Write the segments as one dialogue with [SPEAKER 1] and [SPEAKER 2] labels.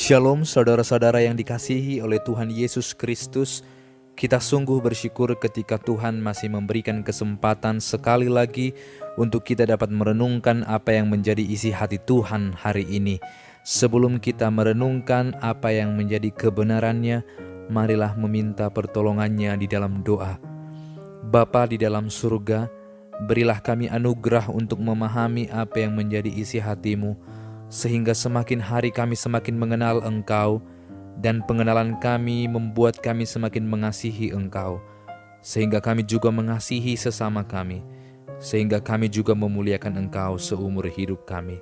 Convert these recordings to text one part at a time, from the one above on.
[SPEAKER 1] Shalom saudara-saudara yang dikasihi oleh Tuhan Yesus Kristus. Kita sungguh bersyukur ketika Tuhan masih memberikan kesempatan sekali lagi untuk kita dapat merenungkan apa yang menjadi isi hati Tuhan hari ini. Sebelum kita merenungkan apa yang menjadi kebenarannya, marilah meminta pertolongannya di dalam doa. Bapa di dalam surga, berilah kami anugerah untuk memahami apa yang menjadi isi hati-Mu, sehingga semakin hari kami semakin mengenal Engkau, dan pengenalan kami membuat kami semakin mengasihi Engkau, sehingga kami juga mengasihi sesama kami, sehingga kami juga memuliakan Engkau seumur hidup kami.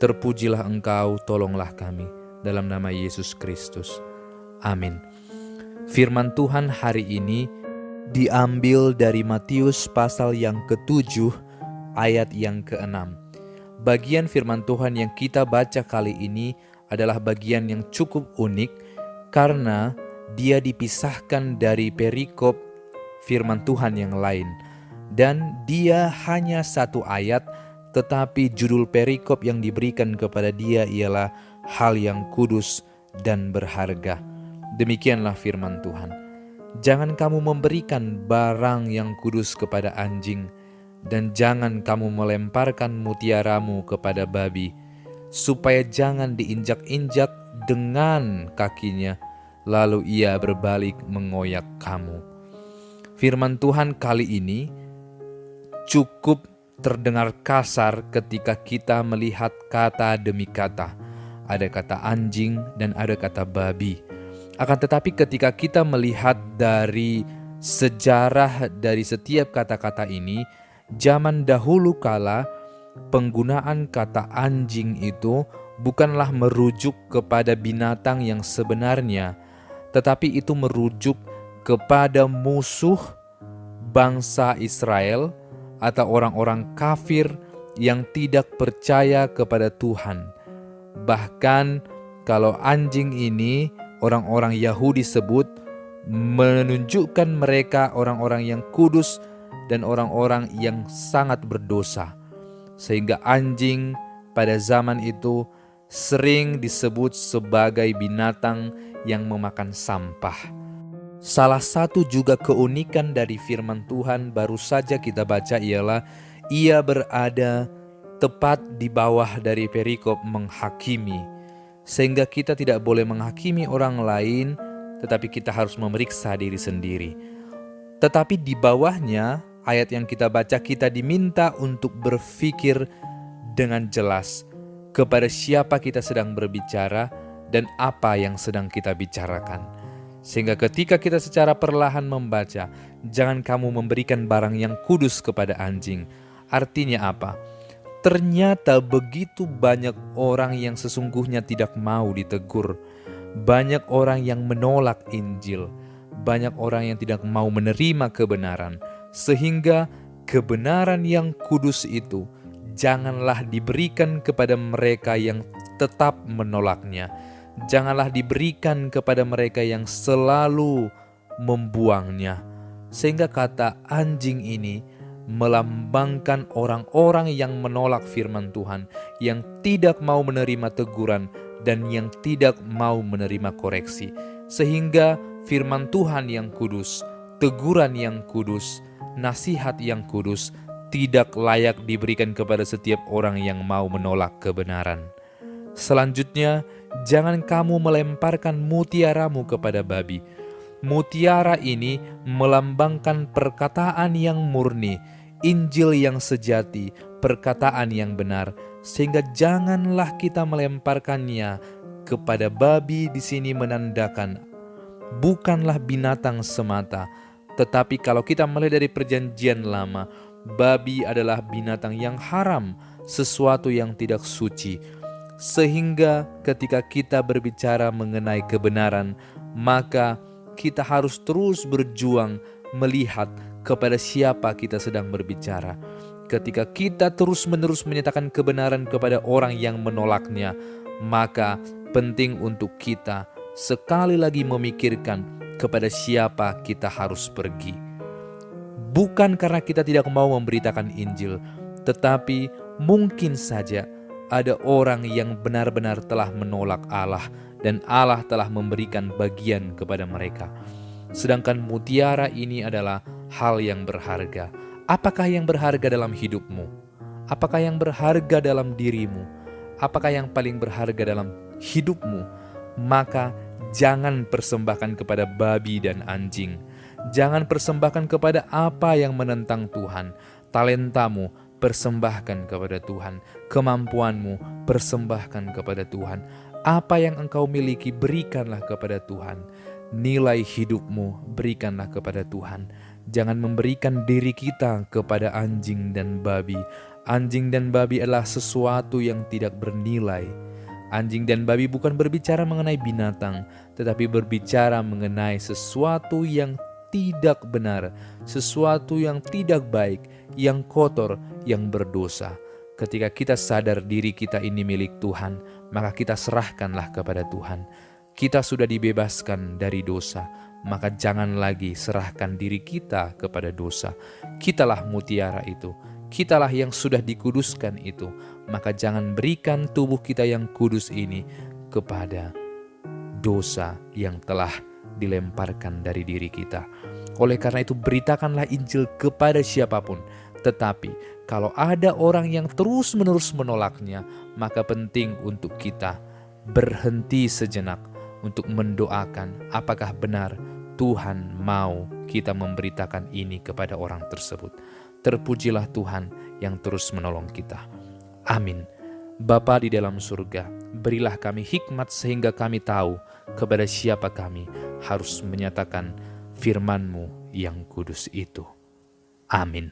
[SPEAKER 1] Terpujilah Engkau, tolonglah kami, dalam nama Yesus Kristus. Amin. Firman Tuhan hari ini diambil dari Matius pasal yang ke-7 ayat yang ke-6. Bagian firman Tuhan yang kita baca kali ini adalah bagian yang cukup unik karena dia dipisahkan dari perikop firman Tuhan yang lain. Dan dia hanya satu ayat, tetapi judul perikop yang diberikan kepada dia ialah hal yang kudus dan berharga. Demikianlah firman Tuhan. Jangan kamu memberikan barang yang kudus kepada anjing, dan jangan kamu melemparkan mutiaramu kepada babi, supaya jangan diinjak-injak dengan kakinya, lalu ia berbalik mengoyak kamu. Firman Tuhan kali ini cukup terdengar kasar ketika kita melihat kata demi kata. Ada kata anjing dan ada kata babi. Akan tetapi ketika kita melihat dari sejarah dari setiap kata-kata ini, zaman dahulu kala penggunaan kata anjing itu bukanlah merujuk kepada binatang yang sebenarnya, tetapi itu merujuk kepada musuh bangsa Israel atau orang-orang kafir yang tidak percaya kepada Tuhan. Bahkan kalau anjing ini orang-orang Yahudi sebut, menunjukkan mereka orang-orang yang kudus dan orang-orang yang sangat berdosa. Sehingga anjing pada zaman itu sering disebut sebagai binatang yang memakan sampah. Salah satu juga keunikan dari firman Tuhan baru saja kita baca ialah ia berada tepat di bawah dari perikop menghakimi. Sehingga kita tidak boleh menghakimi orang lain, tetapi kita harus memeriksa diri sendiri. Tetapi di bawahnya, ayat yang kita baca, kita diminta untuk berpikir dengan jelas kepada siapa kita sedang berbicara dan apa yang sedang kita bicarakan. Sehingga ketika kita secara perlahan membaca, jangan kamu memberikan barang yang kudus kepada anjing. Artinya apa? Ternyata begitu banyak orang yang sesungguhnya tidak mau ditegur. Banyak orang yang menolak Injil. Banyak orang yang tidak mau menerima kebenaran. Sehingga kebenaran yang kudus itu janganlah diberikan kepada mereka yang tetap menolaknya. Janganlah diberikan kepada mereka yang selalu membuangnya. Sehingga kata anjing ini melambangkan orang-orang yang menolak firman Tuhan, yang tidak mau menerima teguran dan yang tidak mau menerima koreksi. Sehingga firman Tuhan yang kudus, teguran yang kudus, nasihat yang kudus tidak layak diberikan kepada setiap orang yang mau menolak kebenaran. Selanjutnya, jangan kamu melemparkan mutiaramu kepada babi. Mutiara ini melambangkan perkataan yang murni, Injil yang sejati, perkataan yang benar, sehingga janganlah kita melemparkannya kepada babi. Di sini menandakan bukanlah binatang semata, tetapi kalau kita melihat dari perjanjian lama, babi adalah binatang yang haram, sesuatu yang tidak suci. Sehingga ketika kita berbicara mengenai kebenaran, maka kita harus terus berjuang melihat kepada siapa kita sedang berbicara. Ketika kita terus-menerus menyatakan kebenaran kepada orang yang menolaknya, maka penting untuk kita sekali lagi memikirkan kepada siapa kita harus pergi. Bukan karena kita tidak mau memberitakan Injil, tetapi mungkin saja ada orang yang benar-benar telah menolak Allah dan Allah telah memberikan bagian kepada mereka. Sedangkan mutiara ini adalah hal yang berharga. Apakah yang berharga dalam hidupmu? Apakah yang berharga dalam dirimu? Apakah yang paling berharga dalam hidupmu? Maka jangan persembahkan kepada babi dan anjing. Jangan persembahkan kepada apa yang menentang Tuhan. Talentamu, persembahkan kepada Tuhan. Kemampuanmu, persembahkan kepada Tuhan. Apa yang engkau miliki, berikanlah kepada Tuhan. Nilai hidupmu, berikanlah kepada Tuhan. Jangan memberikan diri kita kepada anjing dan babi. Anjing dan babi adalah sesuatu yang tidak bernilai. Anjing dan babi bukan berbicara mengenai binatang, tetapi berbicara mengenai sesuatu yang tidak benar, sesuatu yang tidak baik, yang kotor, yang berdosa. Ketika kita sadar diri kita ini milik Tuhan, maka kita serahkanlah kepada Tuhan. Kita sudah dibebaskan dari dosa, maka jangan lagi serahkan diri kita kepada dosa. Kitalah mutiara itu, kitalah yang sudah dikuduskan itu, maka jangan berikan tubuh kita yang kudus ini kepada dosa yang telah dilemparkan dari diri kita. Oleh karena itu beritakanlah Injil kepada siapapun. Tetapi kalau ada orang yang terus-menerus menolaknya, maka penting untuk kita berhenti sejenak untuk mendoakan apakah benar Tuhan mau kita memberitakan ini kepada orang tersebut. Terpujilah Tuhan yang terus menolong kita. Amin. Bapa di dalam surga, berilah kami hikmat sehingga kami tahu kepada siapa kami harus menyatakan firman-Mu yang kudus itu. Amin.